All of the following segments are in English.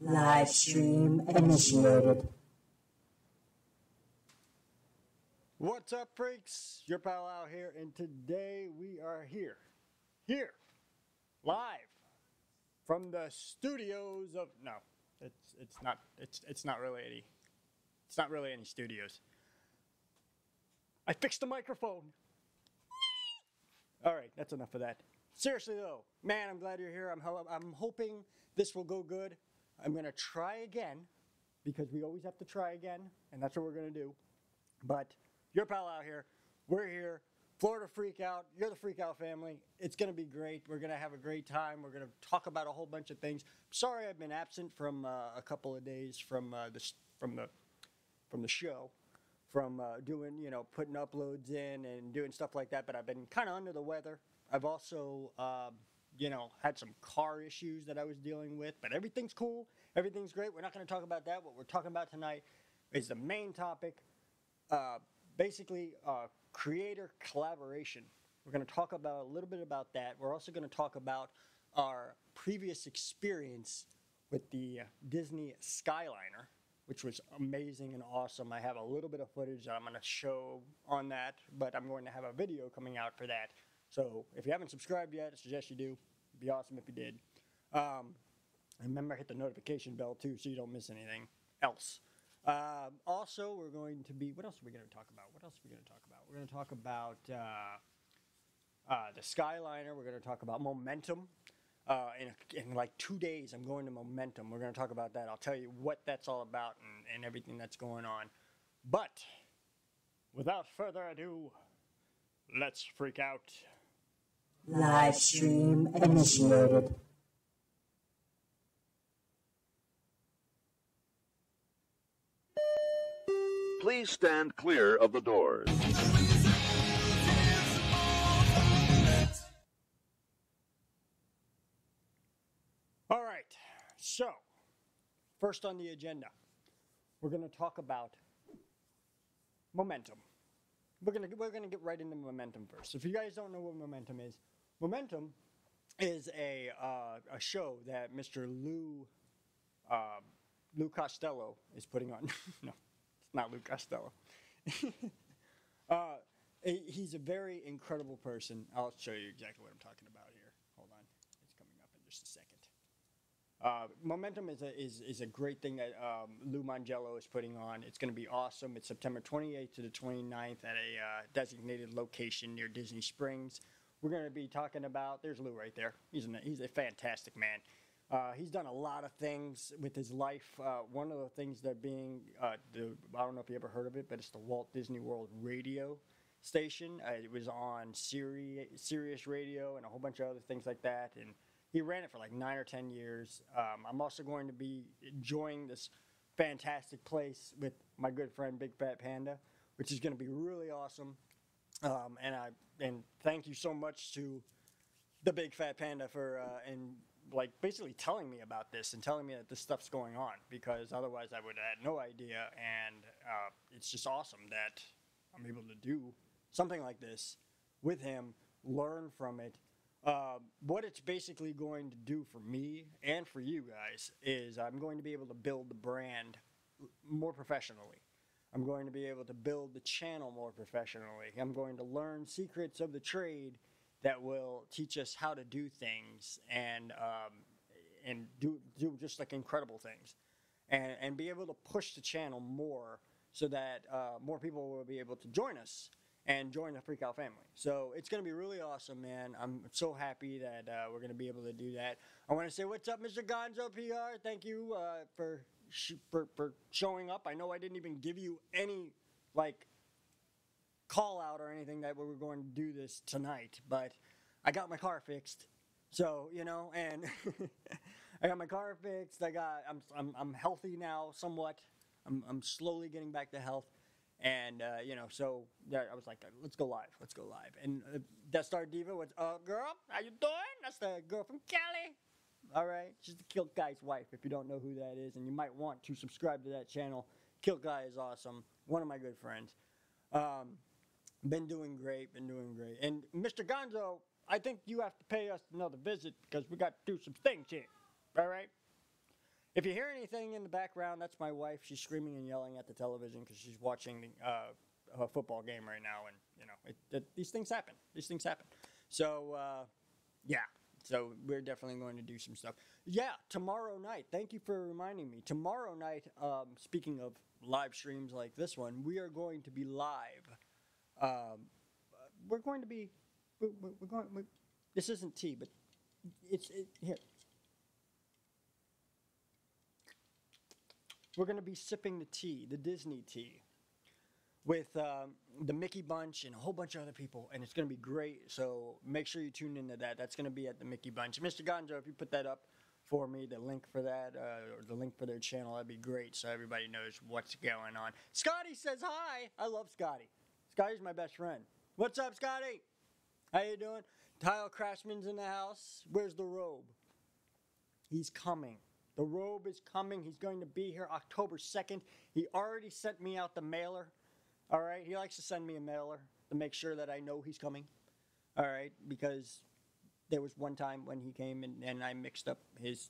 Live stream initiated. What's up, freaks? Your pal out here, and today we are here, live from the studios of it's not really any studios. I fixed the microphone. All right, that's enough of that. Seriously though, man, I'm glad you're here. I'm hoping this will go good. I'm gonna try again because we always have to try again, and that's what we're gonna do. But your pal out here, we're here. Florida Freak Out, you're the Freak Out family. It's gonna be great. We're gonna have a great time. We're gonna talk about a whole bunch of things. Sorry, I've been absent from a couple of days from the show, from doing putting uploads in and doing stuff like that. But I've been kind of under the weather. I've also had some car issues that I was dealing with, but everything's cool. Everything's great. We're not going to talk about that. What we're talking about tonight is the main topic, basically creator collaboration. We're going to talk about a little bit about that. We're also going to talk about our previous experience with the Disney Skyliner, which was amazing and awesome. I have a little bit of footage that I'm going to show on that, but I'm going to have a video coming out for that. So if you haven't subscribed yet, I suggest you do. It'd be awesome if you did. Remember, hit the notification bell too, so you don't miss anything else. Also, we're going to be. What else are we going to talk about? We're going to talk about the Skyliner. We're going to talk about Momentum. In like 2 days, I'm going to Momentum. We're going to talk about that. I'll tell you what that's all about and everything that's going on. But without further ado, let's freak out. Live stream initiated. Please stand clear of the doors. All right, so first on the agenda, we're going to talk about Momentum. We're gonna get right into Momentum first. If you guys don't know what Momentum is a show that Mr. Lou Costello is putting on. No, it's not Lou Costello. He's a very incredible person. I'll show you exactly what I'm talking about here. Hold on, it's coming up in just a second. Momentum is a great thing that Lou Mangello is putting on. It's going to be awesome. It's September 28th to the 29th at a designated location near Disney Springs. We're going to be talking about, there's Lou right there. He's a fantastic man. He's done a lot of things with his life. One of the things that being, I don't know if you ever heard of it, but it's the Walt Disney World radio station. It was on Sirius Radio and a whole bunch of other things like that. And he ran it for like 9 or 10 years. I'm also going to be enjoying this fantastic place with my good friend Big Fat Panda, which is going to be really awesome. And thank you so much to the Big Fat Panda for basically telling me about this and telling me that this stuff's going on, because otherwise I would have had no idea. And it's just awesome that I'm able to do something like this with him, learn from it. What it's basically going to do for me and for you guys is I'm going to be able to build the brand more professionally. I'm going to be able to build the channel more professionally. I'm going to learn secrets of the trade that will teach us how to do things and do just like incredible things, and be able to push the channel more so that more people will be able to join us and join the Freak Out family. So it's going to be really awesome, man. I'm so happy that we're going to be able to do that. I want to say what's up, Mr. Gonzo PR. Thank you for showing up. I know I didn't even give you any call out or anything that we were going to do this tonight, but I got my car fixed. So and I got my car fixed. I'm healthy now somewhat. I'm slowly getting back to health. And, so I was like, let's go live. And Death Star Diva, what's up, girl? How you doing? That's the girl from Cali. All right. She's the Kilt Guy's wife, if you don't know who that is. And you might want to subscribe to that channel. Kilt Guy is awesome. One of my good friends. Been doing great. And Mr. Gonzo, I think you have to pay us another visit because we got to do some things here. All right? If you hear anything in the background, that's my wife. She's screaming and yelling at the television because she's watching a football game right now, and these things happen. These things happen. So yeah. So we're definitely going to do some stuff. Yeah, tomorrow night. Thank you for reminding me. Tomorrow night, speaking of live streams like this one, we are going to be live. We're going to be. We're going. This isn't tea, but here. We're going to be sipping the tea, the Disney tea, with the Mickey Bunch and a whole bunch of other people, and it's going to be great. So make sure you tune into that. That's going to be at the Mickey Bunch. Mr. Gonzo, if you put that up for me, the link for that, or the link for their channel, that'd be great, so everybody knows what's going on. Scotty says hi. I love Scotty. Scotty's my best friend. What's up, Scotty? How you doing? Tile Craftsman's in the house. Where's the robe? He's coming. The robe is coming. He's going to be here October 2nd. He already sent me out the mailer. All right? He likes to send me a mailer to make sure that I know he's coming. All right? Because there was one time when he came and I mixed up his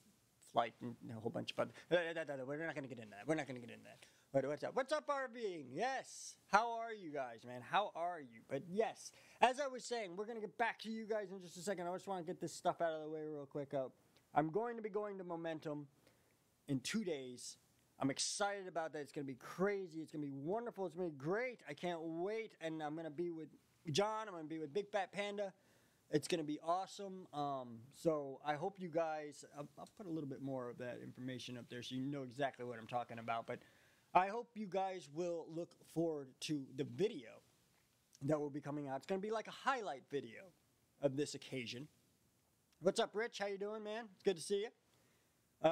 flight and a whole bunch of other. We're not going to get into that. We're not going to get into that. But what's up? What's up, RBing? Yes. How are you guys, man? How are you? But yes, as I was saying, we're going to get back to you guys in just a second. I just want to get this stuff out of the way real quick. I'm going to be going to Momentum in 2 days. I'm excited about that. It's going to be crazy. It's going to be wonderful. It's going to be great. I can't wait. And I'm going to be with John. I'm going to be with Big Fat Panda. It's going to be awesome. So I hope you guys, I'll put a little bit more of that information up there so you know exactly what I'm talking about. But I hope you guys will look forward to the video that will be coming out. It's going to be like a highlight video of this occasion. What's up, Rich? How you doing, man? It's good to see you.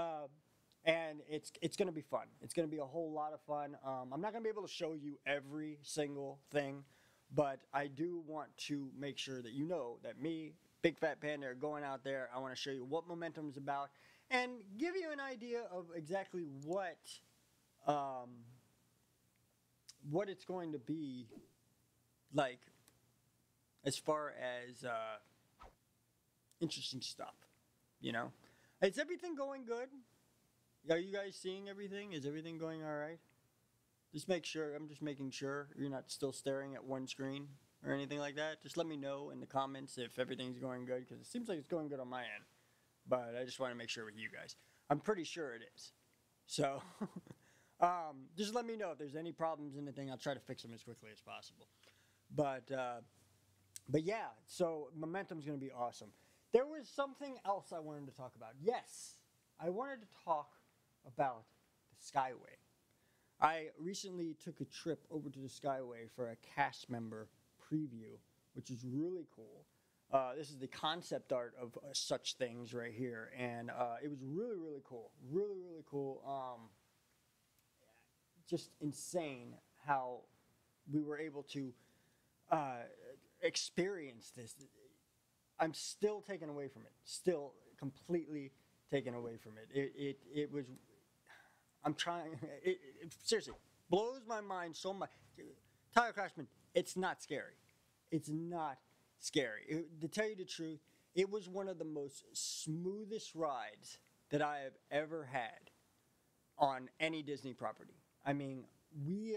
And it's going to be fun. It's going to be a whole lot of fun. I'm not going to be able to show you every single thing, but I do want to make sure that you know that me, Big Fat Panda, are going out there. I want to show you what Momentum is about and give you an idea of exactly what it's going to be like as far as interesting stuff, you know? Is everything going good? Are you guys seeing everything? Is everything going all right? Just make sure, I'm just making sure you're not still staring at one screen or anything like that. Just let me know in the comments if everything's going good, because it seems like it's going good on my end. But I just want to make sure with you guys. I'm pretty sure it is. So, just let me know if there's any problems in the thing. I'll try to fix them as quickly as possible. But yeah, so Momentum's going to be awesome. There was something else I wanted to talk about. Yes, I wanted to talk about the Skyway. I recently took a trip over to the Skyway for a cast member preview, which is really cool. This is the concept art of such things right here, and it was really, really cool. Really, really cool. Just insane how we were able to experience this. I'm still taken away from it. Still completely taken away from it. It was. I'm trying. It seriously blows my mind so much. Tyler Craftsman, it's not scary. It's not scary. To tell you the truth, it was one of the most smoothest rides that I have ever had on any Disney property. I mean, we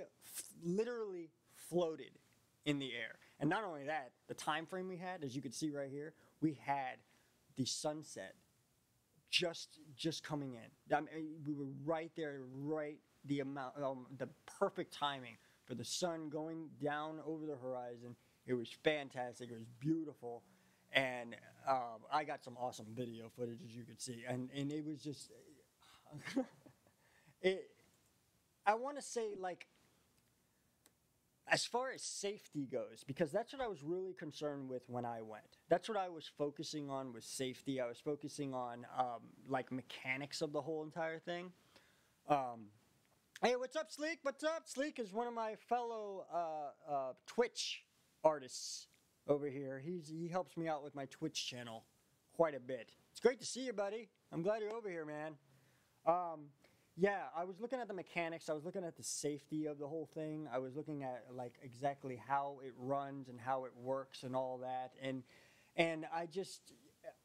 literally floated in the air. And not only that, the time frame we had, as you can see right here, we had the sunset just coming in. I mean, we were right there, right the amount, the perfect timing for the sun going down over the horizon. It was fantastic. It was beautiful, and I got some awesome video footage, as you could see, and it was just I want to say, like, as far as safety goes, because that's what I was really concerned with when I went. That's what I was focusing on, was safety. I was focusing on, like, mechanics of the whole entire thing. Hey, what's up, Sleek? What's up? Sleek is one of my fellow Twitch artists over here. He helps me out with my Twitch channel quite a bit. It's great to see you, buddy. I'm glad you're over here, man. Yeah, I was looking at the mechanics. I was looking at the safety of the whole thing. I was looking at, like, exactly how it runs and how it works and all that. And I just,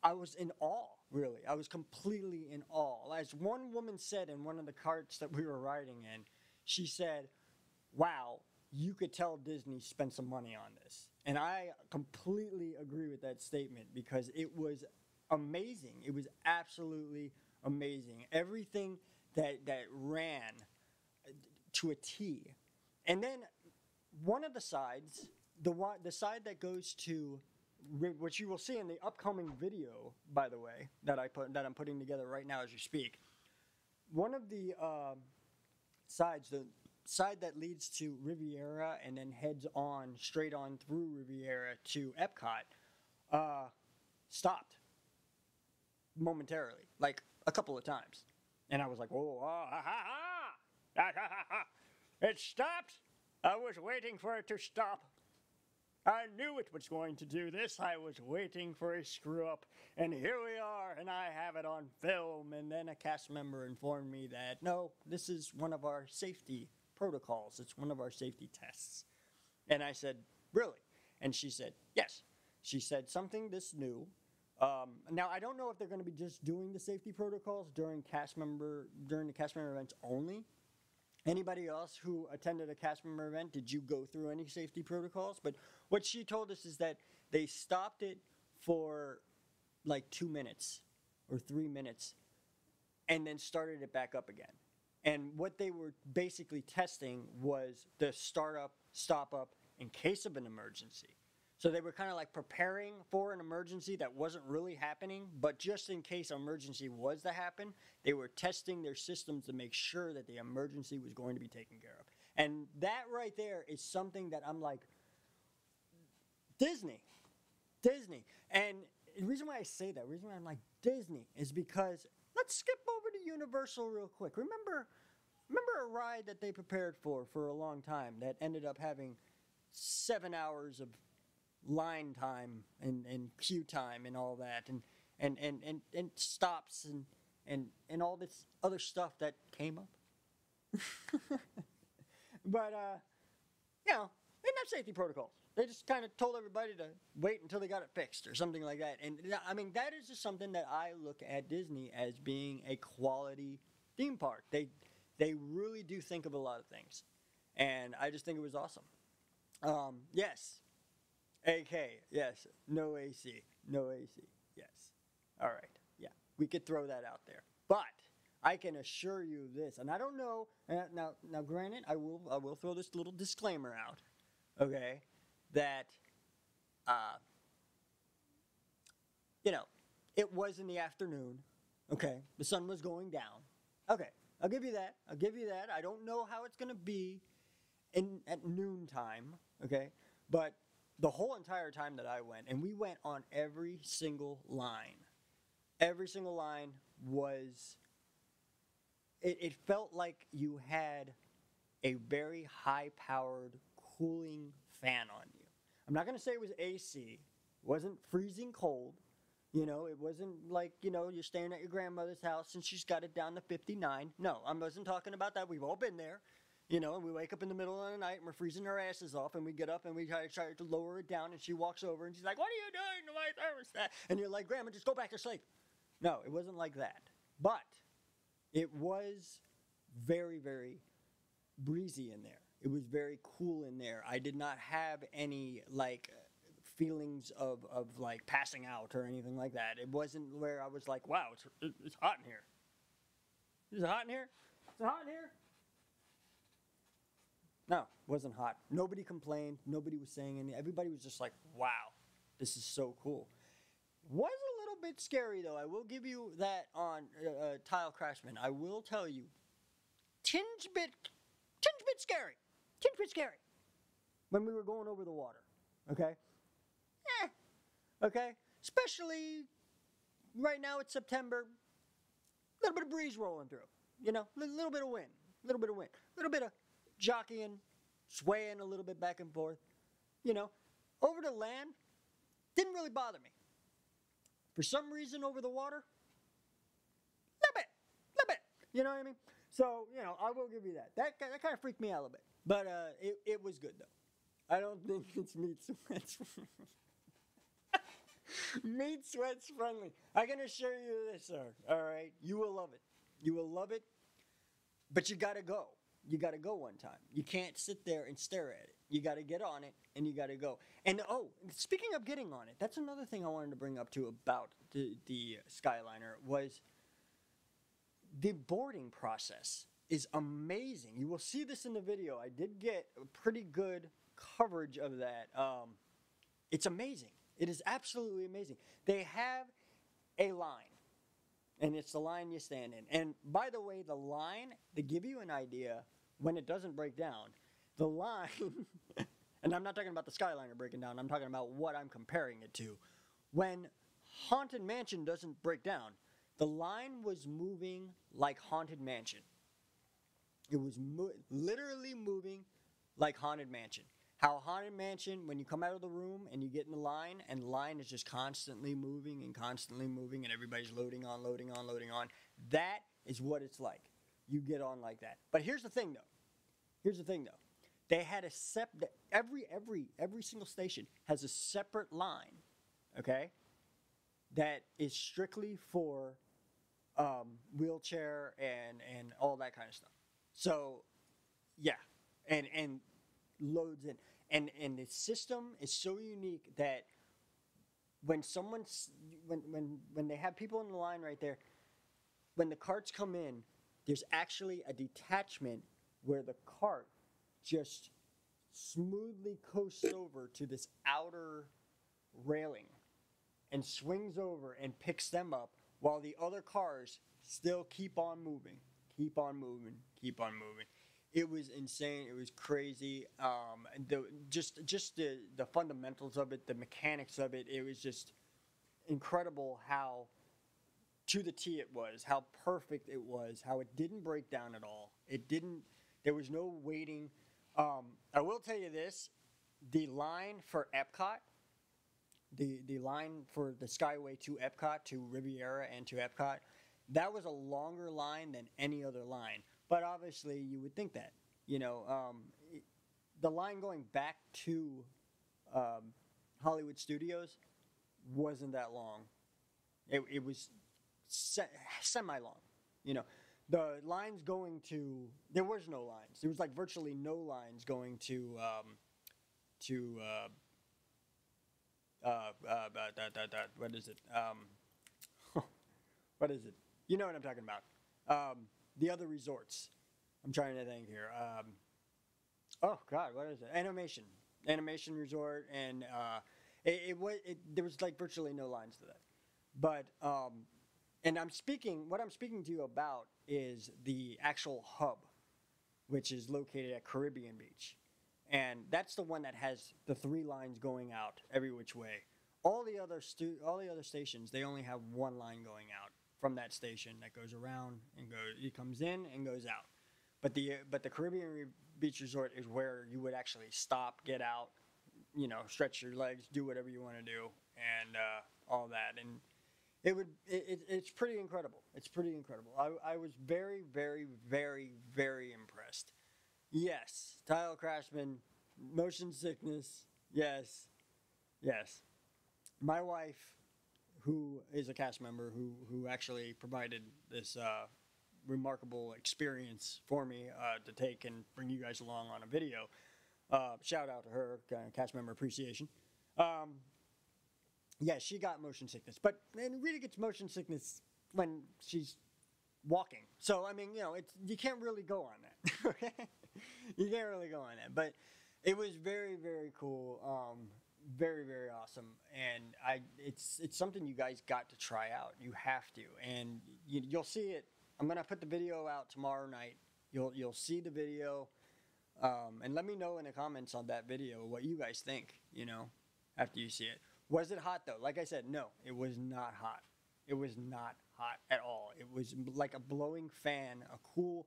I was in awe, really. I was completely in awe. As one woman said in one of the carts that we were riding in, she said, wow, you could tell Disney spent some money on this. And I completely agree with that statement because it was amazing. It was absolutely amazing. Everything that ran to a T. And then one of the sides, the side that goes to, which you will see in the upcoming video, by the way, that I'm putting together right now as you speak. One of the sides, the side that leads to Riviera and then heads on straight on through Riviera to Epcot, stopped momentarily, like a couple of times, and I was like, "Oh, ha ha ha, ha ha ha! It stopped! I was waiting for it to stop. I knew it was going to do this. I was waiting for a screw up, and here we are, and I have it on film." And then a cast member informed me that, no, this is one of our safety protocols. It's one of our safety tests. And I said, really? And she said, yes. She said something this new. Now, I don't know if they're going to be just doing the safety protocols during the cast member events only. Anybody else who attended a cast member event, did you go through any safety protocols? But what she told us is that they stopped it for like 2 minutes or 3 minutes and then started it back up again. And what they were basically testing was the start up, stop up in case of an emergency. So they were kind of like preparing for an emergency that wasn't really happening, but just in case an emergency was to happen, they were testing their systems to make sure that the emergency was going to be taken care of. And that right there is something that I'm like, Disney. And the reason why I say that, the reason why I'm like Disney is because let's skip over to Universal real quick. Remember a ride that they prepared for a long time that ended up having 7 hours of line time and queue time and all that and stops and all this other stuff that came up. But you know, they didn't have safety protocols. They just kind of told everybody to wait until they got it fixed or something like that. And I mean, that is just something that I look at Disney as being a quality theme park. They really do think of a lot of things, and I just think it was awesome. Yes. AK, yes. No AC. No AC. Yes. All right. Yeah. We could throw that out there. But I can assure you this, and I don't know, now granted, I will throw this little disclaimer out, okay, that, you know, it was in the afternoon, okay, the sun was going down, okay, I'll give you that, I don't know how it's going to be at noontime, okay, but the whole entire time that I went, and we went on every single line was, it felt like you had a very high-powered cooling fan on you. I'm not going to say it was AC. It wasn't freezing cold. You know, it wasn't like, you know, you're staying at your grandmother's house and she's got it down to 59. No, I wasn't talking about that. We've all been there. You know, and we wake up in the middle of the night and we're freezing our asses off, and we get up and we try to lower it down, and she walks over and she's like, "What are you doing to my thermostat?" And you're like, "Grandma, just go back to sleep." No, it wasn't like that. But it was very, very breezy in there. It was very cool in there. I did not have any, like, feelings of like, passing out or anything like that. It wasn't where I was like, wow, it's hot in here. Is it hot in here? Is it hot in here? No, it wasn't hot. Nobody complained. Nobody was saying anything. Everybody was just like, wow, this is so cool. Was a little bit scary, though. I will give you that on Tile Crashman. I will tell you, tinge bit scary. Tinge bit scary. When we were going over the water, okay? Okay? Especially right now it's September. A little bit of breeze rolling through. You know, a little bit of wind. A little bit of wind. A little bit of jockeying, swaying a little bit back and forth. You know, over the land, didn't really bother me. For some reason, over the water, a little bit. You know what I mean? So, you know, I will give you that. That kind of freaked me out a little bit. But it was good, though. I don't think it's meat. Meat sweats friendly. I can assure you this, sir. All right, you will love it. You will love it. But you gotta go. You gotta go one time. You can't sit there and stare at it. You gotta get on it, and you gotta go. And oh, speaking of getting on it, that's another thing I wanted to bring up too about the Skyliner was the boarding process is amazing. You will see this in the video. I did get a pretty good coverage of that. It's amazing. It is absolutely amazing. They have a line, and it's the line you stand in. And by the way, the line, to give you an idea, when it doesn't break down, the line, and I'm not talking about the Skyliner breaking down, I'm talking about what I'm comparing it to. When Haunted Mansion doesn't break down, the line was moving like Haunted Mansion. It was literally moving like Haunted Mansion. How Haunted Mansion, when you come out of the room and you get in the line, and the line is just constantly moving, and everybody's loading on, that is what it's like. You get on like that. But here's the thing, though. They had a every single station has a separate line, okay, that is strictly for wheelchair and all that kind of stuff. So, yeah, and loads in. And the system is so unique that when when they have people in the line right there, when the carts come in, there's actually a detachment where the cart just smoothly coasts over to this outer railing and swings over and picks them up while the other cars still keep on moving. It was insane. It was crazy. The fundamentals of it, the mechanics of it, it was just incredible how to the T it was, how perfect it was, how it didn't break down at all. There was no waiting. I will tell you this, the line for Epcot, the line for the Skyway to Epcot, to Riviera and to Epcot, that was a longer line than any other line. But obviously, you would think that, the line going back to Hollywood Studios wasn't that long. It was semi-long, The lines going to, there was no lines. There was like virtually no lines going to what is it? What is it? You know what I'm talking about. The other resorts. I'm trying to think here. Oh God, what is it? Animation Resort, and there was like virtually no lines to that. But and what I'm speaking to you about is the actual hub, which is located at Caribbean Beach, and that's the one that has the 3 lines going out every which way. All the other stations, they only have 1 line going out from that station that goes around and it comes in and goes out. But the Caribbean Beach Resort is where you would actually stop, get out, stretch your legs, do whatever you want to do, and all that. And it's pretty incredible. It's pretty incredible. I was very, very, very, very impressed. Yes, Tile Craftsman, motion sickness. Yes. My wife, who is a cast member, who actually provided this remarkable experience for me to take and bring you guys along on a video. Shout out to her, cast member appreciation. Yeah, she got motion sickness, but Rita gets motion sickness when she's walking. So I mean, you can't really go on that. Okay, you can't really go on that. But it was very, very cool. Very, very awesome, and it's something you guys got to try out. You have to, and you'll see it. I'm gonna put the video out tomorrow night. You'll see the video, and let me know in the comments on that video what you guys think. After you see it, was it hot though? Like I said, no, it was not hot. It was not hot at all. It was like a blowing fan, a cool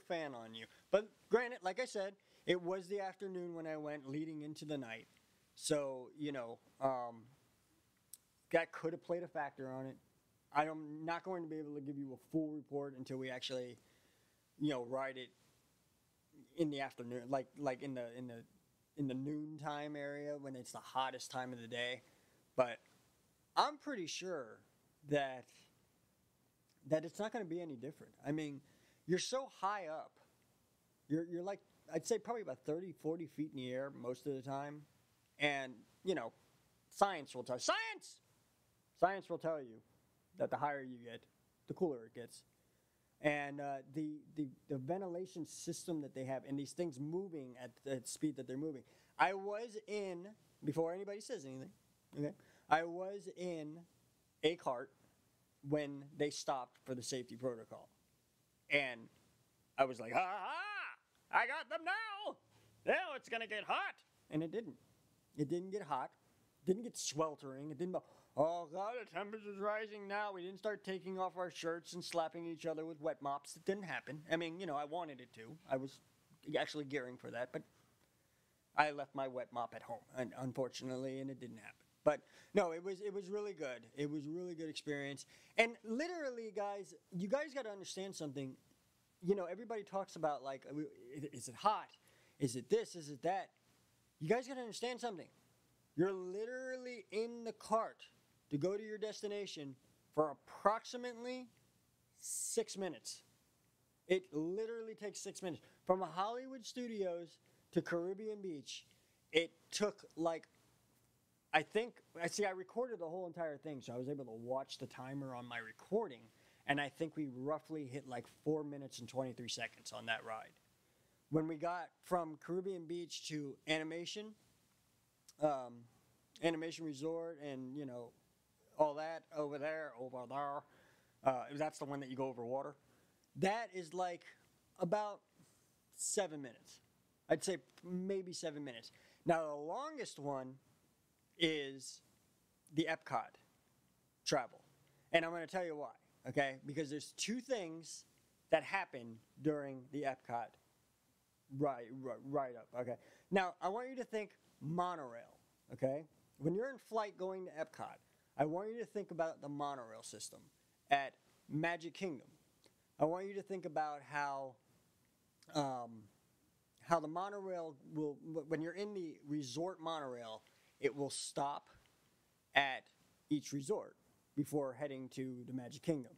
fan on you. But granted, like I said, it was the afternoon when I went, leading into the night. So, that could have played a factor on it. I'm not going to be able to give you a full report until we actually, ride it in the afternoon, like in the noontime area when it's the hottest time of the day. But I'm pretty sure that it's not going to be any different. I mean, you're so high up. You're like, I'd say probably about 30, 40 feet in the air most of the time. And, science will tell Science will tell you that the higher you get, the cooler it gets. And the ventilation system that they have, and these things moving at the speed that they're moving. I was in, before anybody says anything, okay, I was in a cart when they stopped for the safety protocol. And I was like, I got them now. Now it's going to get hot. And it didn't. It didn't get hot. It didn't get sweltering. It didn't go, oh, God, the temperature's rising now. We didn't start taking off our shirts and slapping each other with wet mops. It didn't happen. I mean, I wanted it to. I was actually gearing for that, but I left my wet mop at home, unfortunately, and it didn't happen. But no, it was really good. It was a really good experience. And literally, guys, you guys got to understand something. Everybody talks about, like, is it hot? Is it this? Is it that? You guys got to understand something. You're literally in the cart to go to your destination for approximately 6 minutes. It literally takes 6 minutes. From Hollywood Studios to Caribbean Beach, it took I recorded the whole entire thing, so I was able to watch the timer on my recording, and I think we roughly hit 4 minutes and 23 seconds on that ride. When we got from Caribbean Beach to Animation Resort, and all that over there, that's the one that you go over water. That is about 7 minutes. I'd say maybe 7 minutes. Now the longest one is the Epcot travel, and I'm going to tell you why. Okay, because there's two things that happen during the Epcot ride up. Okay, now I want you to think monorail. Okay, when you're in flight going to Epcot, I want you to think about the monorail system at Magic Kingdom. I want you to think about how the monorail will, when you're in the resort monorail, it will stop at each resort before heading to the Magic Kingdom.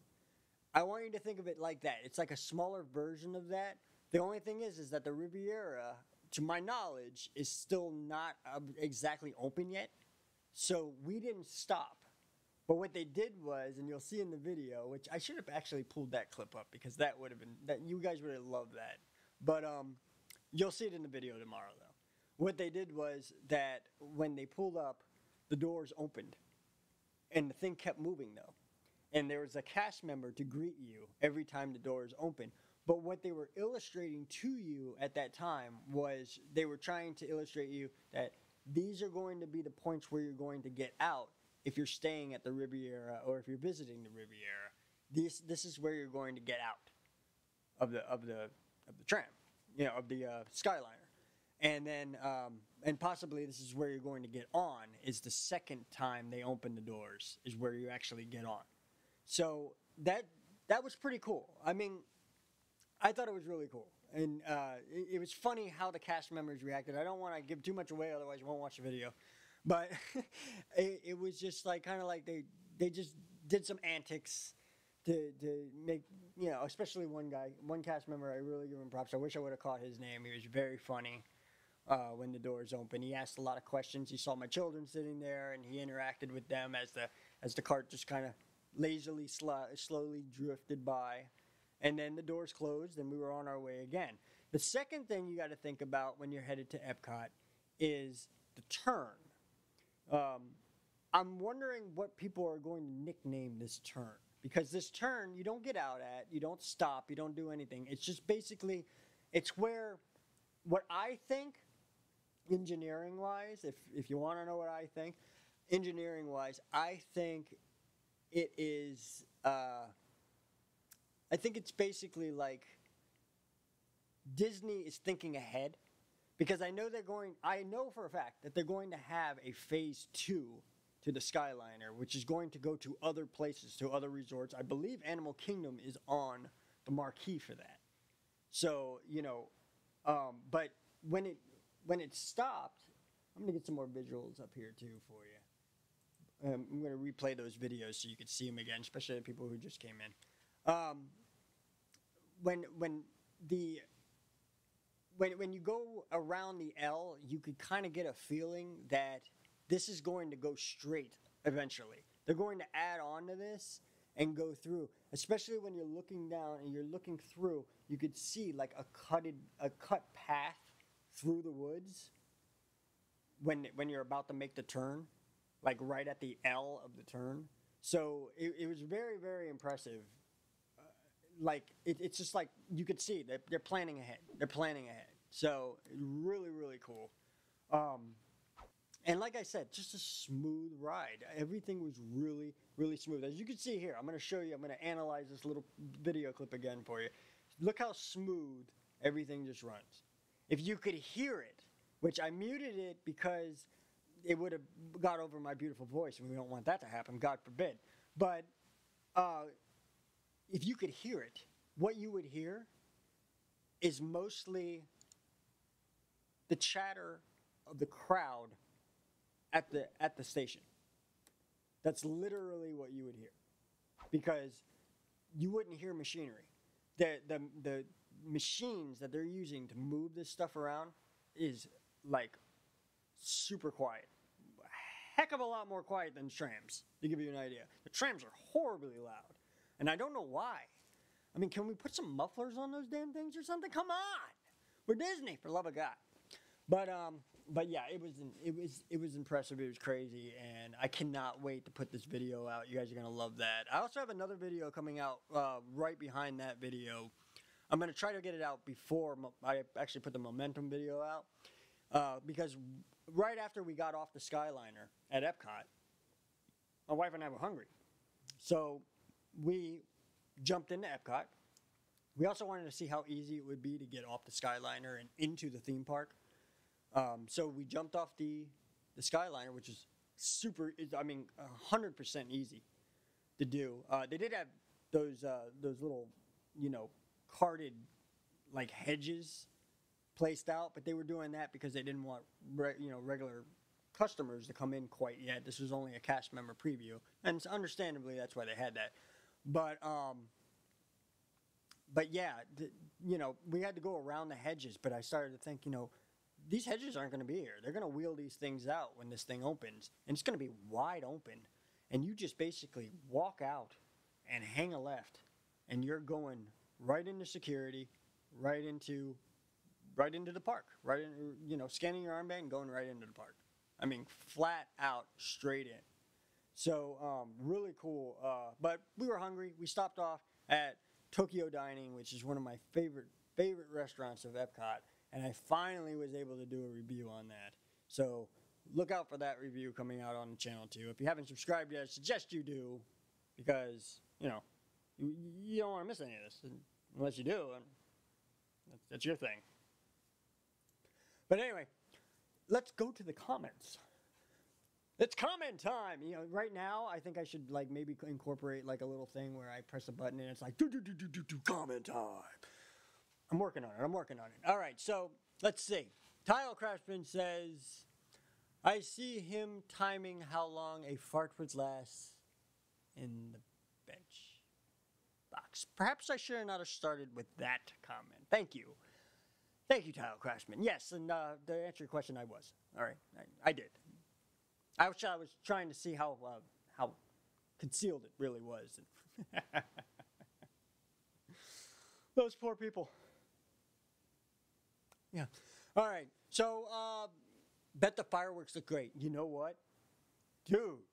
I want you to think of it like that. It's like a smaller version of that. The only thing is that the Riviera, to my knowledge, is still not exactly open yet. So we didn't stop. But what they did was, and you'll see in the video, which I should have actually pulled that clip up because that would have been, that you guys would have loved that. But you'll see it in the video tomorrow, though. What they did was that when they pulled up, the doors opened. And the thing kept moving, though. And there was a cast member to greet you every time the doors opened. But what they were illustrating to you at that time was they were trying to illustrate you that these are going to be the points where you're going to get out if you're staying at the Riviera or if you're visiting the Riviera. This is where you're going to get out of the tram, of the Skyliner. And then, and possibly this is where you're going to get on, is the second time they open the doors, is where you actually get on. So that was pretty cool. I mean, I thought it was really cool. And it was funny how the cast members reacted. I don't want to give too much away, otherwise you won't watch the video. But it was just kind of like they just did some antics to make, especially one cast member, I really give him props. I wish I would have caught his name. He was very funny. When the doors open, he asked a lot of questions. He saw my children sitting there, and he interacted with them as the cart just kind of lazily, slowly drifted by. And then the doors closed, and we were on our way again. The second thing you got to think about when you're headed to Epcot is the turn. I'm wondering what people are going to nickname this turn. Because this turn, you don't get out at, you don't stop, you don't do anything. It's just basically, it's where, what I think, engineering-wise, if you want to know what I think, engineering-wise, I think it is, I think it's basically like Disney is thinking ahead, because I know for a fact that they're going to have a phase 2 to the Skyliner, which is going to go to other places, to other resorts. I believe Animal Kingdom is on the marquee for that. So, but when it stopped, I'm going to get some more visuals up here too for you. I'm going to replay those videos so you can see them again, especially the people who just came in. When you go around the L, you could kind of get a feeling that this is going to go straight eventually. They're going to add on to this and go through, especially when you're looking down and you're looking through, you could see like a cut path through the woods when you're about to make the turn, like right at the L of the turn. So it was very, very impressive. It's just like you could see that they're planning ahead. They're planning ahead. So really, really cool. And like I said, just a smooth ride. Everything was really, really smooth. As you can see here, I'm going to show you, I'm going to analyze this little video clip again for you. Look how smooth everything just runs. If you could hear it, which I muted it because it would have got over my beautiful voice, and we don't want that to happen, God forbid. But if you could hear it, what you would hear is mostly the chatter of the crowd at the station. That's literally what you would hear, because you wouldn't hear machinery. The machines that they're using to move this stuff around is like super quiet. Heck of a lot more quiet than trams, to give you an idea. The trams are horribly loud, and I don't know why. I mean, can we put some mufflers on those damn things or something? Come on, we're Disney, for love of God. But yeah, it was impressive. It was crazy, and I cannot wait to put this video out. You guys are gonna love that. I also have another video coming out right behind that video. I'm gonna try to get it out before I actually put the Momentum video out, because right after we got off the Skyliner at Epcot, my wife and I were hungry, so we jumped into Epcot. We also wanted to see how easy it would be to get off the Skyliner and into the theme park. So we jumped off the Skyliner, which is 100% easy to do. They did have those little, carded like hedges placed out, but they were doing that because they didn't want regular customers to come in quite yet. This was only a cast member preview, and understandably that's why they had that. But yeah, we had to go around the hedges. But I started to think, these hedges aren't going to be here. They're going to wheel these things out when this thing opens, and it's going to be wide open. And you just basically walk out and hang a left, and you're going right into security, right into the park, right in, scanning your armband and going right into the park. I mean, flat out, straight in. So really cool. But we were hungry. We stopped off at Tokyo Dining, which is one of my favorite restaurants of Epcot. And I finally was able to do a review on that. So look out for that review coming out on the channel too. If you haven't subscribed yet, I suggest you do, because, you don't want to miss any of this. Unless you do, and that's your thing. But anyway, let's go to the comments. It's comment time. Right now, I think I should maybe incorporate a little thing where I press a button and it's like, do comment time. I'm working on it. All right, so let's see. Tile Craftsman says, I see him timing how long a fart would last in the bench box. Perhaps I should not have started with that comment. Thank you. Thank you, Tile Craftsman. Yes, and to answer your question, I was. All right, I did. I was trying to see how concealed it really was. Those poor people. Yeah. All right. So, bet the fireworks look great. You know what? Dude,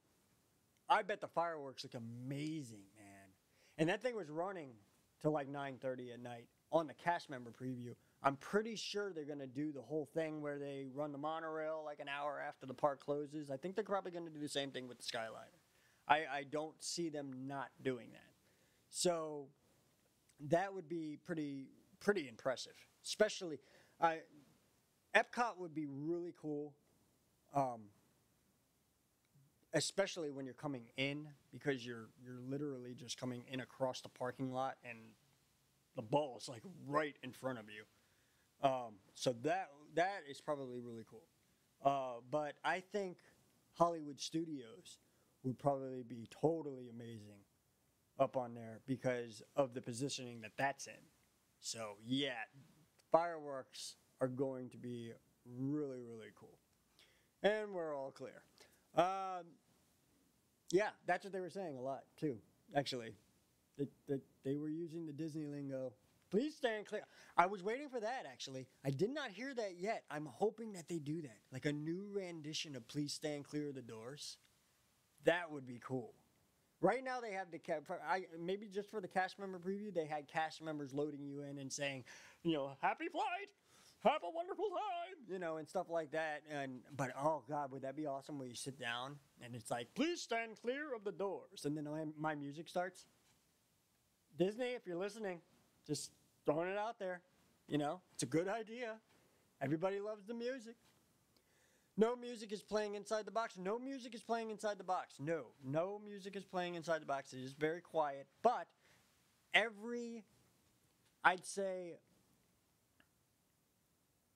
I bet the fireworks look amazing, man. And that thing was running till 9:30 at night on the cast member preview. I'm pretty sure they're going to do the whole thing where they run the monorail an hour after the park closes. I think they're probably going to do the same thing with the Skyliner. I don't see them not doing that. So that would be pretty impressive. Especially, Epcot would be really cool, especially when you're coming in, because you're literally just coming in across the parking lot and the ball is right in front of you. So that is probably really cool. But I think Hollywood Studios would probably be totally amazing up on there because of the positioning that that's in. So yeah, fireworks are going to be really, really cool. And we're all clear. Yeah, that's what they were saying a lot too, actually. They were using the Disney lingo. Please stand clear. I was waiting for that, actually. I did not hear that yet. I'm hoping that they do that. Like a new rendition of Please Stand Clear of the Doors. That would be cool. Right now they have maybe just for the cast member preview, they had cast members loading you in and saying, happy flight, have a wonderful time, and stuff like that. But oh God, would that be awesome when you sit down and it's like, please stand clear of the doors, and then my music starts. Disney, if you're listening, just throwing it out there. It's a good idea. Everybody loves the music. No music is playing inside the box. No music is playing inside the box. No music is playing inside the box. It is very quiet. But I'd say,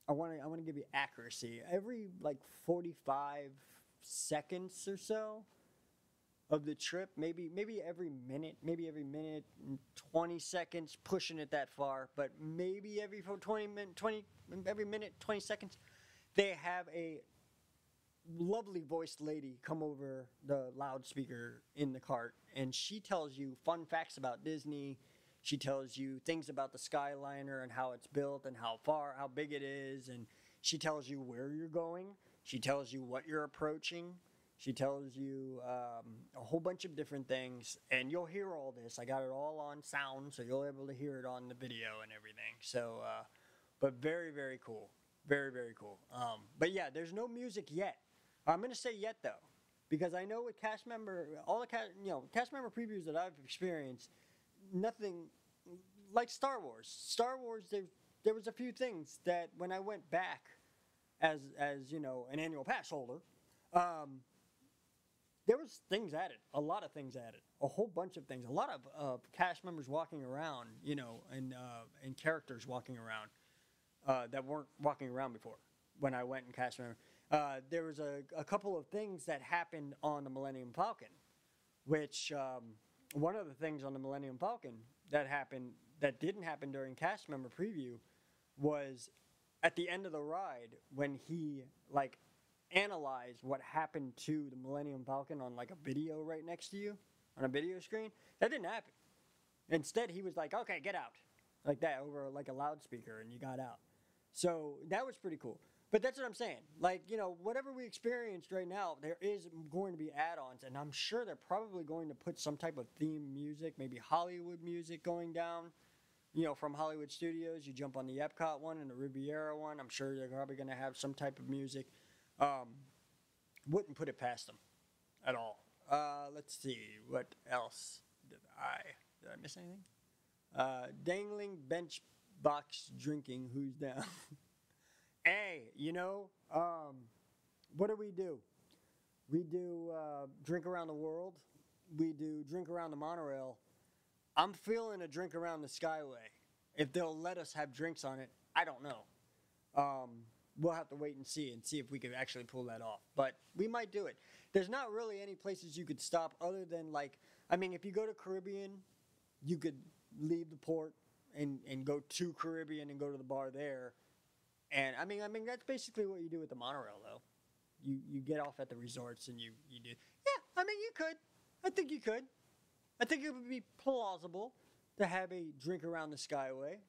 I want to give you accuracy. Every 45 seconds or so of the trip, maybe every minute and 20 seconds, pushing it that far, but maybe every every minute, 20 seconds, they have a lovely voiced lady come over the loudspeaker in the cart, and she tells you fun facts about Disney. She tells you things about the Skyliner and how it's built and how big it is, and she tells you where you're going. She tells you what you're approaching. She tells you a whole bunch of different things, and you'll hear all this. I got it all on sound, so you'll be able to hear it on the video and everything. So, but very, very cool. Very, very cool. But yeah, there's no music yet. I'm going to say yet, though, because I know with all the cast member previews that I've experienced, nothing like Star Wars. Star Wars, there was a few things that when I went back as an annual pass holder, there was things added, a lot of things added, a whole bunch of things, a lot of cast members walking around, and characters walking around that weren't walking around before when I went and cast member. There was a couple of things that happened on the Millennium Falcon, which one of the things on the Millennium Falcon that didn't happen during cast member preview was at the end of the ride when he analyzed what happened to the Millennium Falcon on a video right next to you on a video screen. That didn't happen. Instead, he was like, okay, get out, like that over a loudspeaker, and you got out. So that was pretty cool. But that's what I'm saying. Whatever we experienced right now, there is going to be add-ons, and I'm sure they're probably going to put some type of theme music, maybe Hollywood music going down, from Hollywood Studios. You jump on the Epcot one and the Riviera one. I'm sure they're probably going to have some type of music. Wouldn't put it past them at all. Let's see. What else did I miss anything? Dangling bench box drinking. Who's down? Hey, what do? We do drink around the world. We do drink around the monorail. I'm feeling a drink around the Skyway. If they'll let us have drinks on it, I don't know. We'll have to wait and see if we can actually pull that off. But we might do it. There's not really any places you could stop other than if you go to Caribbean, you could leave the port and go to Caribbean and go to the bar there. And I mean that's basically what you do with the monorail, though. You get off at the resorts and you do. Yeah, you could. I think you could. I think it would be plausible to have a drink around the Skyway.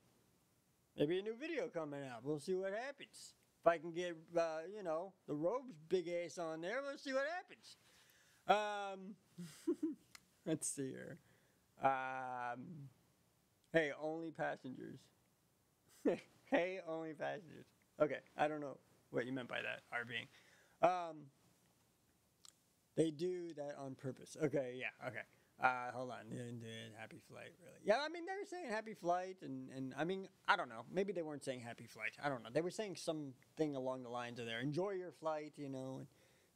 Maybe a new video coming out. We'll see what happens. If I can get the Rogue's big ass on there, we'll see what happens. Let's see here. Hey, only passengers. Hey, only passengers. Okay, I don't know what you meant by that, RBing. They do that on purpose. Okay, yeah, okay. Hold on. Happy flight, really. Yeah, they were saying happy flight, and I don't know. Maybe they weren't saying happy flight. I don't know. They were saying something along the lines of there. Enjoy your flight, and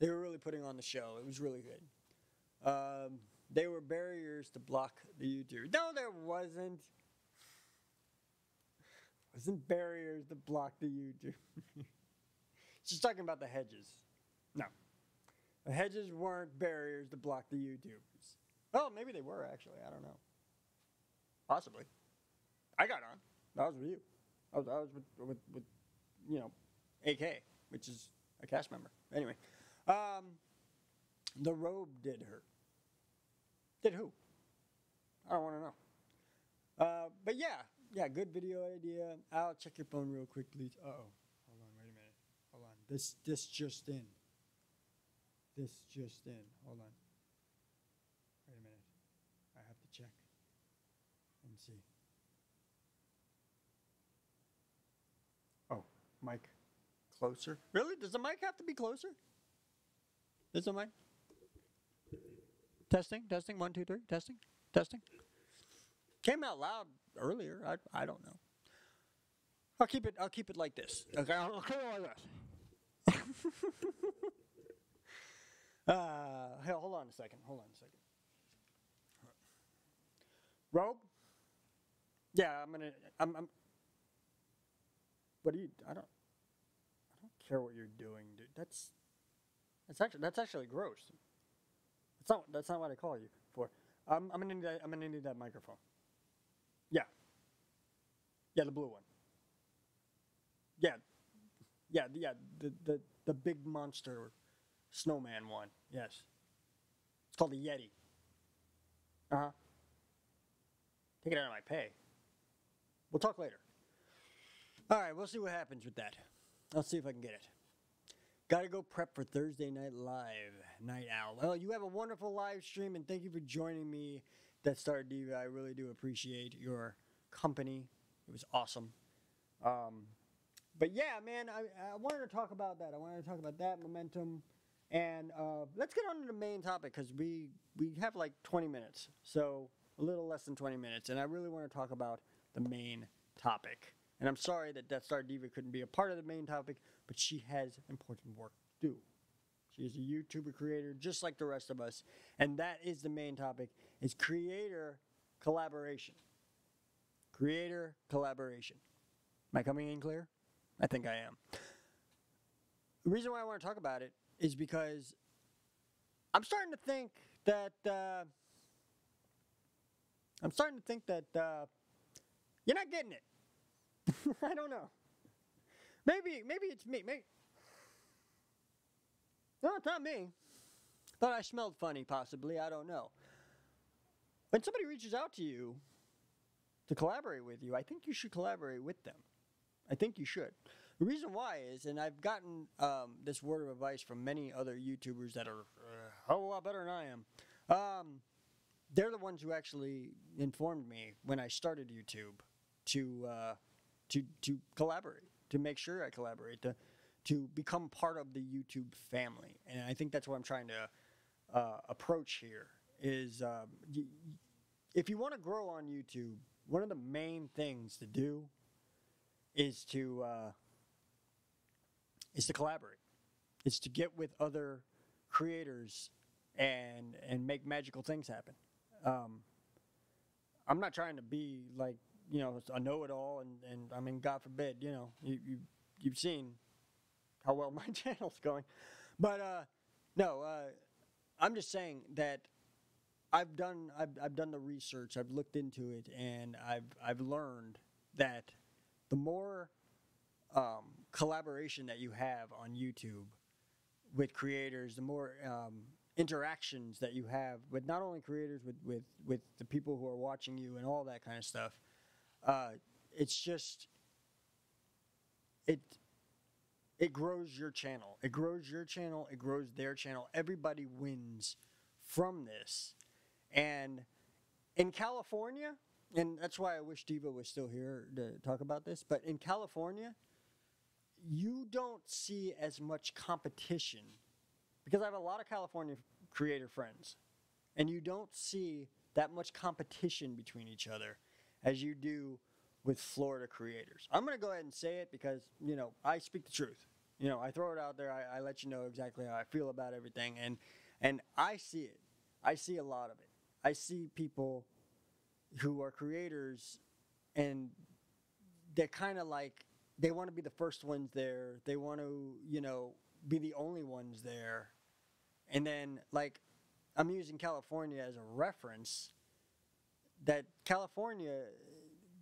they were really putting on the show. It was really good. They were barriers to block the U-turn. No, there wasn't. Wasn't barriers to block the U-turn. She's talking about the hedges. No. The hedges weren't barriers to block the YouTubers. Oh, maybe they were actually. I don't know. Possibly. I got on. That was with you. I was with you know, AK, which is a cast member. Anyway, the robe did hurt. Did who? I don't want to know. But yeah, good video idea. I'll check your phone real quickly. Uh oh, hold on, wait a minute. Hold on. This just in. This just in. Hold on. Wait a minute. I have to check and see. Oh, mic closer. Really? Does the mic have to be closer? Does the mic? Testing, testing, 1, 2, 3, testing, testing. Came out loud earlier. I don't know. I'll keep it like this. Okay, I'll keep it like this. Hell, hold on a second. Robe? Yeah, I'm what do you I don't care what you're doing, dude. That's actually gross. That's not what I call you for. I'm gonna need that microphone. Yeah. Yeah, the blue one. Yeah. The big monster snowman one. Yes. It's called the Yeti. Uh-huh. Take it out of my pay. We'll talk later. All right, we'll see what happens with that. I'll see if I can get it. Got to go prep for Thursday Night Live, Night Owl. Well, you have a wonderful live stream, and thank you for joining me, Death Star Diva. I really do appreciate your company. It was awesome. But yeah, man, I wanted to talk about that. I wanted to talk about that momentum. And let's get on to the main topic, because we have like 20 minutes. So a little less than 20 minutes. And I really want to talk about the main topic. And I'm sorry that Death Star Diva couldn't be a part of the main topic, but she has important work to do. She is a YouTuber creator just like the rest of us. And that is the main topic, is creator collaboration. Creator collaboration. Am I coming in clear? I think I am. The reason why I want to talk about it is because I'm starting to think that you're not getting it. I don't know. Maybe it's me. No, it's not me. Thought I smelled funny, possibly. I don't know. When somebody reaches out to you to collaborate with you, I think you should collaborate with them. I think you should. The reason why is, and I've gotten this word of advice from many other YouTubers that are a whole lot better than I am. They're the ones who actually informed me when I started YouTube to collaborate, to make sure I collaborate, to become part of the YouTube family. And I think that's what I'm trying to approach here is if you want to grow on YouTube, one of the main things to do is to collaborate. It's to get with other creators and make magical things happen. I'm not trying to be like, you know, a know-it-all, and I mean, God forbid, you know, you've seen how well my channel's going, but no, I'm just saying that I've done the research, I've looked into it, and I've learned that the more collaboration that you have on YouTube with creators, the more interactions that you have with not only creators, with the people who are watching you and all that kind of stuff. It's just, it grows your channel. It grows your channel. It grows their channel. Everybody wins from this. And in California, and that's why I wish Diva was still here to talk about this, but in California, you don't see as much competition, because I have a lot of California creator friends, and you don't see that much competition between each other as you do with Florida creators. I'm going to go ahead and say it because, you know, I speak the truth. You know, I throw it out there. I let you know exactly how I feel about everything. And I see it. I see a lot of it. I see people who are creators, and they're kind of like, they want to be the first ones there. They want to, you know, be the only ones there. And then, like, I'm using California as a reference. That California,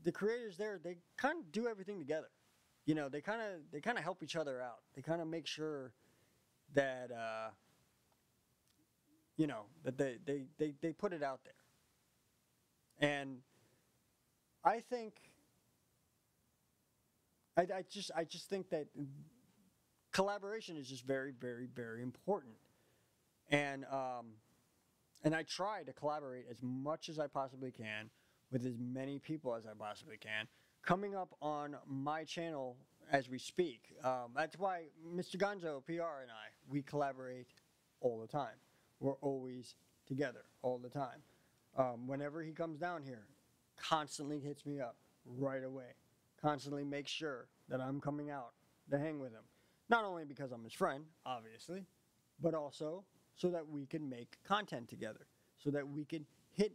the creators there, they kind of do everything together. You know, they kind of help each other out. They kind of make sure that you know, that they put it out there. And I think I just think that collaboration is just very, very, very important. And I try to collaborate as much as I possibly can with as many people as I possibly can. Coming up on my channel as we speak. That's why Mr. Gonzo, PR, and I, we collaborate all the time. We're always together all the time. Whenever he comes down here, constantly hits me up right away. Constantly makes sure that I'm coming out to hang with him. Not only because I'm his friend, obviously, but also so that we can make content together, so that we can hit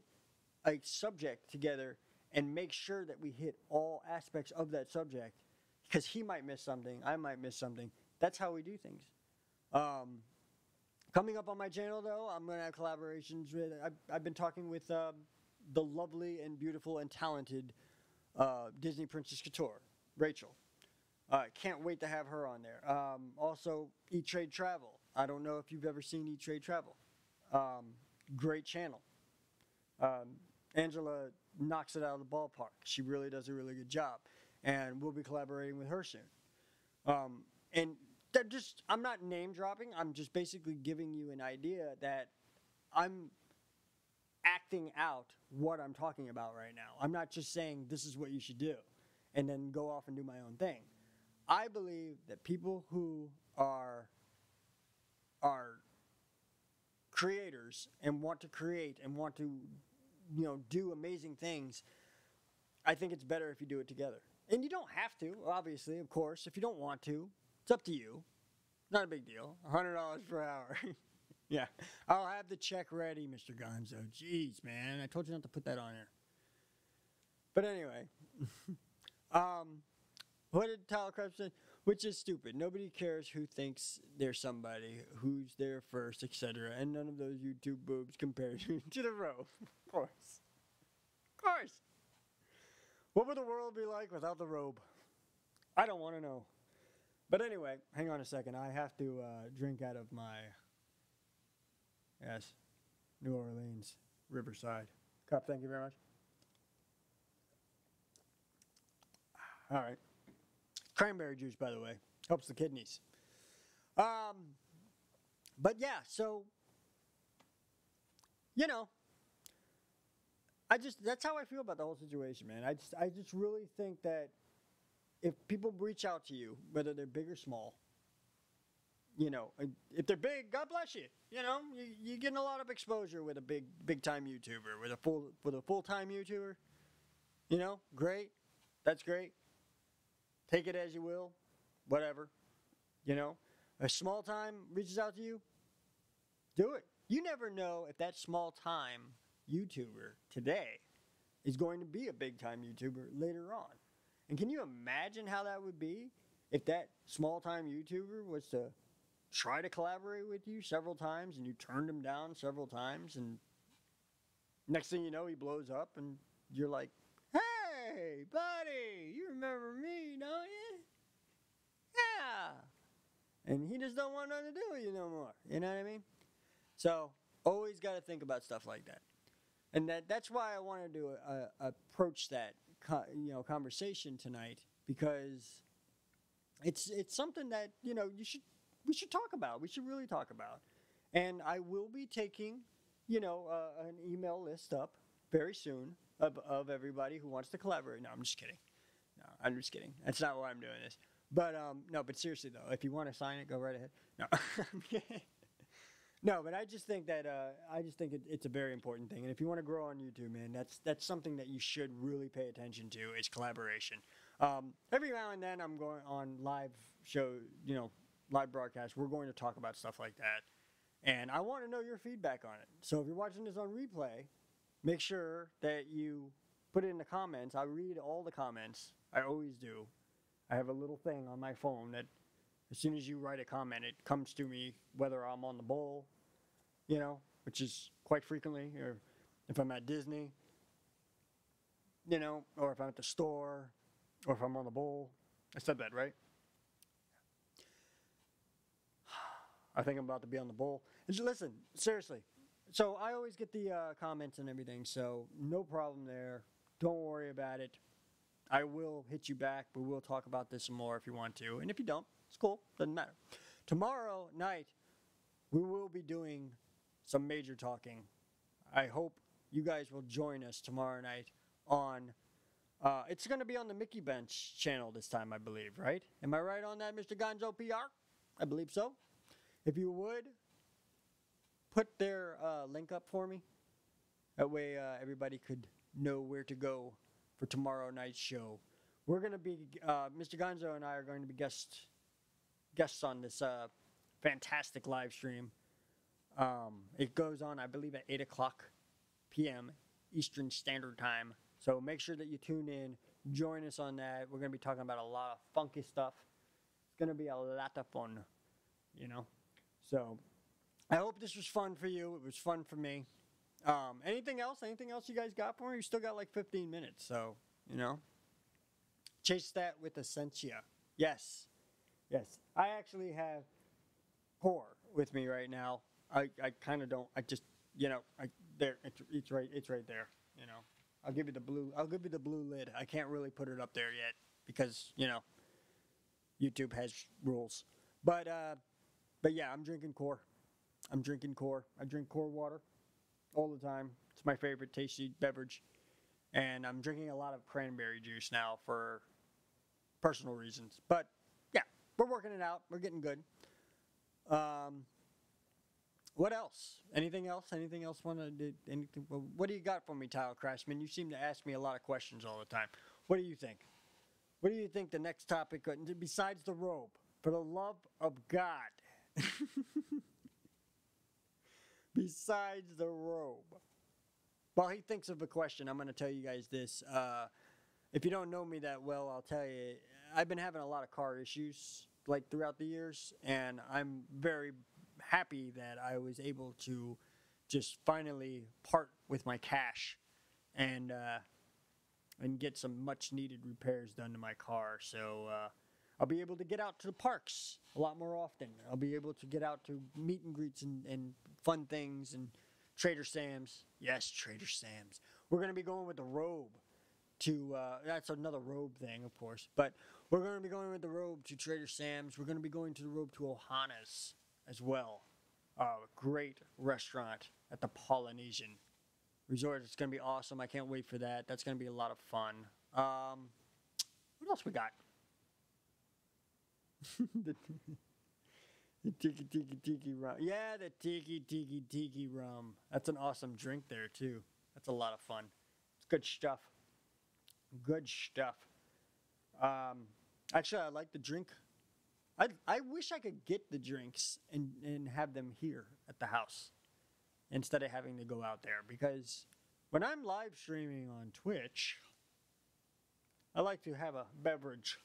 a subject together and make sure that we hit all aspects of that subject, because he might miss something, I might miss something. That's how we do things. Coming up on my channel, though, I'm going to have collaborations with, I've been talking with the lovely and beautiful and talented Disney Princess Couture, Rachel. Can't wait to have her on there. Also, E-Trade Travel. I don't know if you've ever seen E-Trade Travel. Great channel. Angela knocks it out of the ballpark. She really does a really good job. And we'll be collaborating with her soon. And I'm not name dropping. I'm just basically giving you an idea that I'm acting out what I'm talking about right now. I'm not just saying this is what you should do and then go off and do my own thing. I believe that people who are creators and want to create and want to, you know, do amazing things, I think it's better if you do it together. And you don't have to, obviously, of course. If you don't want to, it's up to you. Not a big deal. $100 per hour. Yeah. I'll have the check ready, Mr. Gonzo. Jeez, man. I told you not to put that on here. But anyway. What did Tyler Krebs say? Which is stupid. Nobody cares who thinks they're somebody, who's there first, etc. And none of those YouTube boobs compared to the robe. Of course. Of course. What would the world be like without the robe? I don't want to know. But anyway, hang on a second. I have to drink out of my, yes, New Orleans Riverside cup. Thank you very much. All right. Cranberry juice, by the way. Helps the kidneys. But yeah, so, you know, that's how I feel about the whole situation, man. I just really think that if people reach out to you, whether they're big or small, you know, if they're big, God bless you. You know, you're getting a lot of exposure with a big time YouTuber, with a full-time YouTuber. You know, great. That's great. Take it as you will. Whatever. You know, a small time reaches out to you, do it. You never know if that small time YouTuber today is going to be a big time YouTuber later on. And can you imagine how that would be if that small time YouTuber was to try to collaborate with you several times and you turned him down several times, and next thing you know he blows up and you're like, hey buddy, you remember me, don't you? Yeah. And he just don't want nothing to do with you no more. You know what I mean? So always got to think about stuff like that. And that's why I wanted to approach that conversation tonight, because it's something that, you know, we should talk about. We should really talk about. And I will be taking, you know, an email list up very soon of everybody who wants to collaborate. No, I'm just kidding. No, I'm just kidding. That's not why I'm doing this. But no, but seriously though, if you want to sign it, go right ahead. No, I'm kidding. No, but I just think that it's a very important thing, and if you want to grow on YouTube, man, that's something that you should really pay attention to, is collaboration. Every now and then, I'm going on live show, you know, live broadcast. We're going to talk about stuff like that, and I want to know your feedback on it. So if you're watching this on replay, make sure that you put it in the comments. I read all the comments. I always do. I have a little thing on my phone that, as soon as you write a comment, it comes to me, whether I'm on the bowl you know, which is quite frequently, or if I'm at Disney, you know, or if I'm at the store, or if I'm on the bowl. I said that, right? I think I'm about to be on the bowl. Listen, seriously. So I always get the comments and everything, so no problem there. Don't worry about it. I will hit you back. We will talk about this some more if you want to. And if you don't, it's cool. Doesn't matter. Tomorrow night, we will be doing some major talking. I hope you guys will join us tomorrow night on... it's going to be on the Mickey Bench channel this time, I believe, right? Am I right on that, Mr. Gonzo PR? I believe so. If you would, put their link up for me. That way everybody could know where to go for tomorrow night's show. We're going to be, Mr. Gonzo and I are going to be guests on this fantastic live stream. It goes on, I believe, at 8 o'clock p.m. Eastern Standard Time. So make sure that you tune in. Join us on that. We're going to be talking about a lot of funky stuff. It's going to be a lot of fun, you know. So I hope this was fun for you. It was fun for me. Anything else? Anything else you guys got for me? You still got like 15 minutes, so, you know. Chase that with Essentia. Yes. Yes. I actually have Core with me right now. I kind of don't. I just, you know, it's right there, you know. I'll give you the blue lid. I can't really put it up there yet because, you know, YouTube has rules. But yeah, I'm drinking Core. I drink Core water all the time. It's my favorite tasty beverage. And I'm drinking a lot of cranberry juice now for personal reasons. But yeah, we're working it out. We're getting good. What else? Anything else? Anything else? Want to do anything? What do you got for me, Tile Crashman? You seem to ask me a lot of questions all the time. What do you think? What do you think the next topic, besides the robe, for the love of God? Besides the robe. While he thinks of a question, I'm going to tell you guys this. If you don't know me that well, I'll tell you, I've been having a lot of car issues like throughout the years, and I'm very happy that I was able to just finally part with my cash and get some much needed repairs done to my car. So I'll be able to get out to the parks a lot more often. I'll be able to get out to meet and greets and fun things and Trader Sam's. Yes, Trader Sam's. We're going to be going with the robe to, that's another robe thing, of course. But we're going to be going with the robe to Trader Sam's. We're going to be going to the robe to Ohana's as well. Great restaurant at the Polynesian Resort. It's going to be awesome. I can't wait for that. That's going to be a lot of fun. What else we got? the tiki rum. Yeah, the tiki rum. That's an awesome drink there too. That's a lot of fun. It's good stuff. Good stuff. Actually, I like the drink. I wish I could get the drinks and have them here at the house instead of having to go out there, because when I'm live streaming on Twitch, I like to have a beverage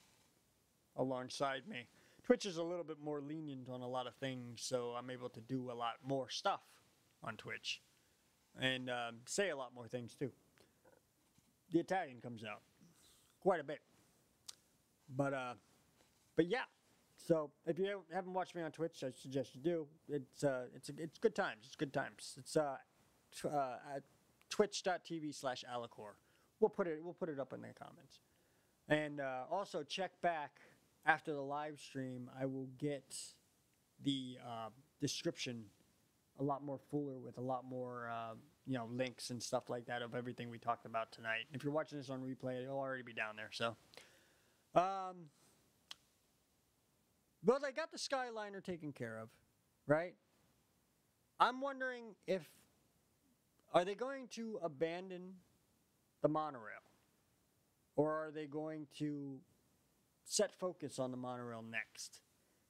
alongside me. Twitch is a little bit more lenient on a lot of things, so I'm able to do a lot more stuff on Twitch and say a lot more things too. The Italian comes out quite a bit, but yeah. So if you haven't watched me on Twitch, I suggest you do. It's good times. It's good times. It's twitch.tv/Alicore. We'll put it up in the comments. And also check back after the live stream. I will get the description a lot more fuller with a lot more links and stuff like that of everything we talked about tonight. If you're watching this on replay, it'll already be down there. So, well, they got the Skyliner taken care of, right? I'm wondering are they going to abandon the monorail? Or are they going to set focus on the monorail next?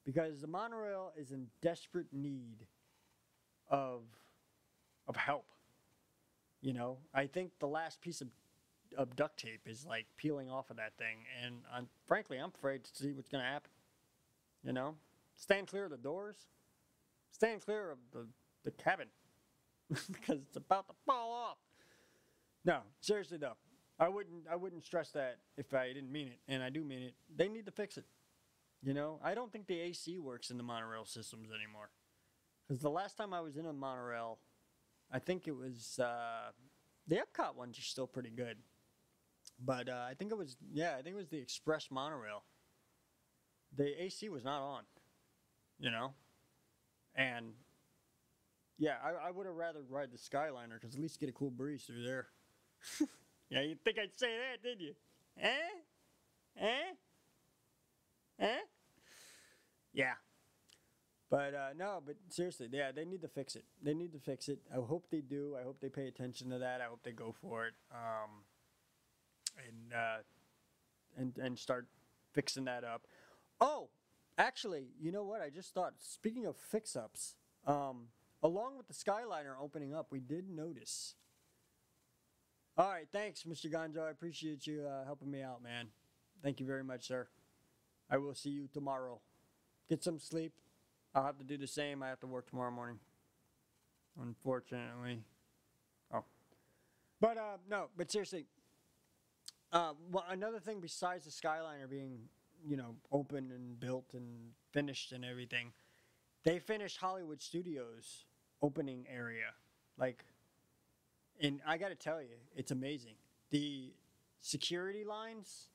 Because the monorail is in desperate need of help. You know, I think the last piece of duct tape is like peeling off of that thing. And frankly, I'm afraid to see what's going to happen. You know, stand clear of the doors. Stand clear of the cabin. because it's about to fall off. No, seriously though, I wouldn't stress that if I didn't mean it, and I do mean it. They need to fix it. You know, I don't think the AC works in the monorail systems anymore. Because the last time I was in a monorail, I think it was the Epcot ones are still pretty good, but I think it was the Express monorail. The AC was not on, you know, and yeah, I would have rather ride the Skyliner because at least get a cool breeze through there. Yeah, you'd think I'd say that, didn't you? Eh? Yeah. But no, but seriously, yeah, they need to fix it. They need to fix it. I hope they do. I hope they pay attention to that. I hope they go for it, and start fixing that up. Oh, actually, you know what? I just thought. Speaking of fix-ups, along with the Skyliner opening up, we did notice. All right, thanks, Mr. Gonzo. I appreciate you helping me out, man. Thank you very much, sir. I will see you tomorrow. Get some sleep. I'll have to do the same. I have to work tomorrow morning, unfortunately. Oh. But, no, but seriously, well, another thing besides the Skyliner being, you know, open and built and finished and everything, they finished Hollywood Studios opening area. Like, and I got to tell you, it's amazing. The security lines,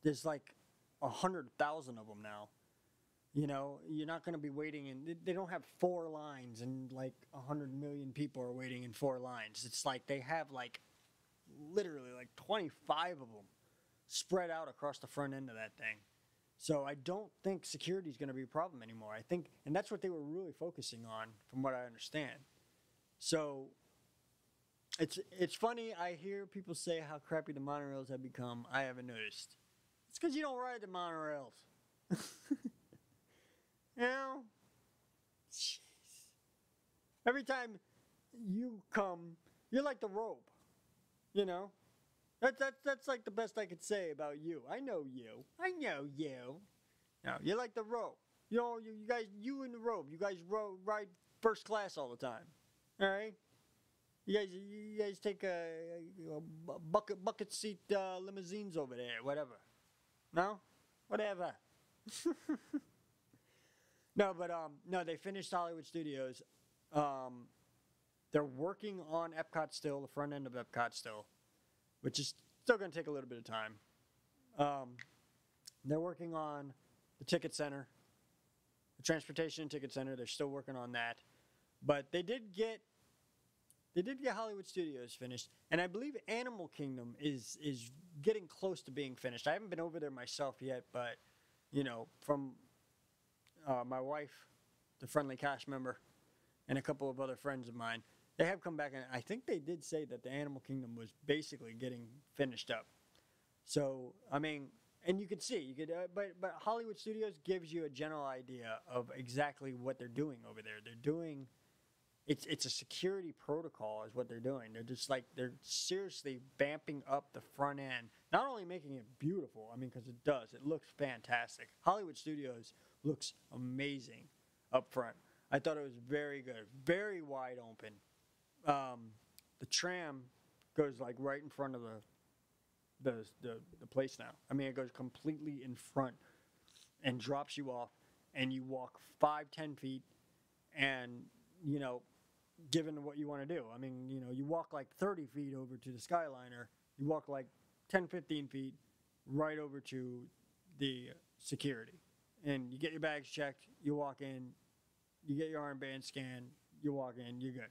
there's like 100,000 of them now. You know, you're not going to be waiting in, they don't have 4 lines and like 100 million people are waiting in 4 lines. It's like they have like literally like 25 of them spread out across the front end of that thing. So I don't think security is going to be a problem anymore. I think, and that's what they were really focusing on from what I understand. So it's funny, I hear people say how crappy the monorails have become. I haven't noticed. It's because you don't ride the monorails. You know? Jeez. Every time you come, you're like the rope. You know? That's like the best I could say about you. I know you. No, you're like the rope. You know, you guys, you and the rope, you guys ride first class all the time. All right? You guys take a bucket seat limousines over there, whatever. No? Whatever. No, but no, they finished Hollywood Studios. They're working on Epcot still, the front end of Epcot still, which is still going to take a little bit of time. They're working on the ticket center, the transportation and ticket center. They're still working on that, but they did get Hollywood Studios finished, and I believe Animal Kingdom is getting close to being finished. I haven't been over there myself yet, but you know, from my wife, the friendly cast member, and a couple of other friends of mine, they have come back, and I think they did say that the Animal Kingdom was basically getting finished up. So, I mean, and you could see, but Hollywood Studios gives you a general idea of exactly what they're doing over there. They're doing, it's a security protocol is what they're doing. They're just like, they're seriously vamping up the front end, not only making it beautiful, I mean, because it does, it looks fantastic. Hollywood Studios looks amazing up front. I thought it was very good, very wide open. The tram goes like right in front of the place now. I mean, it goes completely in front and drops you off, and you walk 5-10 feet, and you know, given what you want to do. I mean, you know, you walk like 30 feet over to the Skyliner, you walk like 10-15 feet right over to the security, and you get your bags checked, you walk in, you get your armband scanned, you walk in, you're good.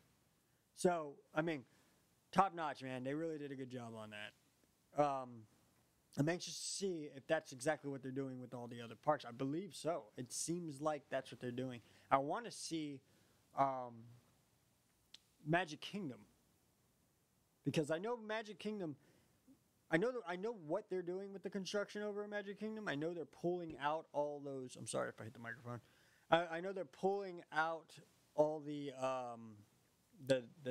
So, I mean, top notch, man. They really did a good job on that. I'm anxious to see if that's exactly what they're doing with all the other parks. I believe so. It seems like that's what they're doing. I want to see Magic Kingdom, because I know Magic Kingdom. I know what they're doing with the construction over at Magic Kingdom. I know they're pulling out all those. I'm sorry if I hit the microphone. I know they're pulling out all the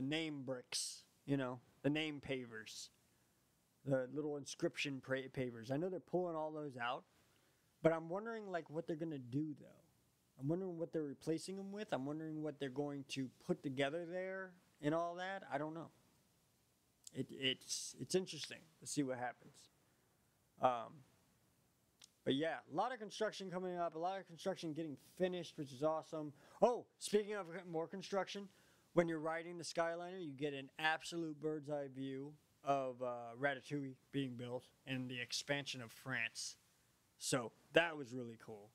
name bricks, you know, the name pavers, the little inscription pavers. I know they're pulling all those out, but I'm wondering like what they're gonna do though. I'm wondering what they're replacing them with. I'm wondering what they're going to put together there and all that, I don't know. It's interesting to see what happens. But yeah, a lot of construction coming up, a lot of construction getting finished, which is awesome. Oh, speaking of more construction, when you're riding the Skyliner, you get an absolute bird's eye view of Ratatouille being built and the expansion of France. So that was really cool.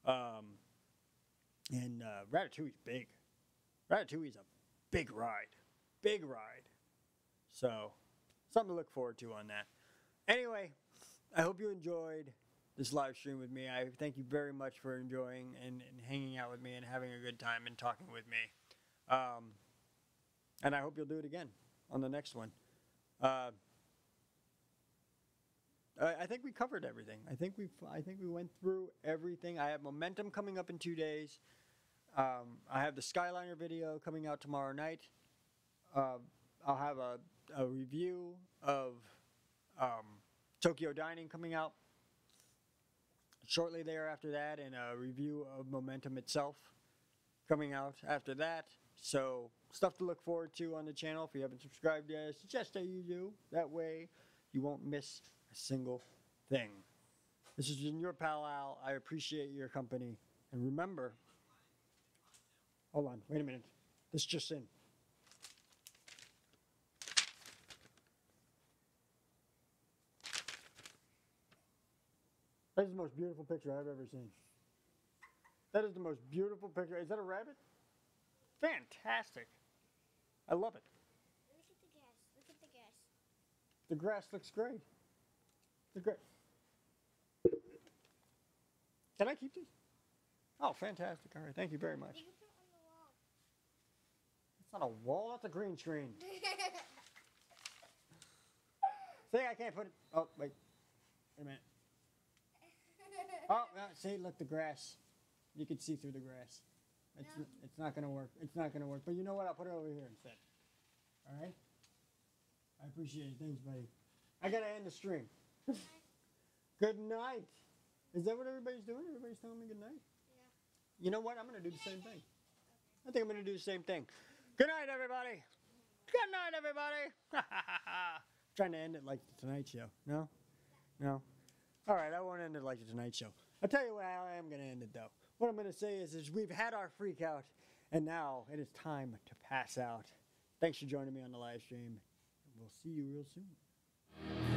And Ratatouille's big. Ratatouille's a big ride. Big ride. So, something to look forward to on that. Anyway, I hope you enjoyed this live stream with me. I thank you very much for enjoying and hanging out with me and having a good time and talking with me. And I hope you'll do it again on the next one. I think we covered everything. I think we went through everything. I have Momentum coming up in 2 days. I have the Skyliner video coming out tomorrow night. I'll have a review of Tokyo Dining coming out shortly there after that, and a review of Momentum itself coming out after that. So stuff to look forward to on the channel. If you haven't subscribed yet, I suggest that you do. That way you won't miss a single thing. This has been your pal Al. I appreciate your company. And remember, hold on, wait a minute. This just in. That is the most beautiful picture I've ever seen. That is the most beautiful picture. Is that a rabbit? Fantastic. I love it. Look at the grass. Look at the grass. The grass looks great. Can I keep these? Oh, fantastic. All right. Thank you very much. You can put it on the wall. It's not a wall. That's a green screen. See, I can't put it. Oh, wait. Wait a minute. Oh, see, look, the grass. You can see through the grass. It's not going to work. It's not going to work. But you know what? I'll put it over here instead. All right? I appreciate it. Thanks, buddy. I got to end the stream. Good night. Is that what everybody's doing? Everybody's telling me good night? Yeah. You know what? I'm going to do the same thing. I think I'm going to do the same thing. Good night, everybody. Good night, everybody. Trying to end it like the Tonight Show. No? No? All right, I won't end it like the Tonight Show. I'll tell you what I am going to end it, though. What I'm going to say is we've had our freak out, and now it is time to pass out. Thanks for joining me on the live stream. We'll see you real soon.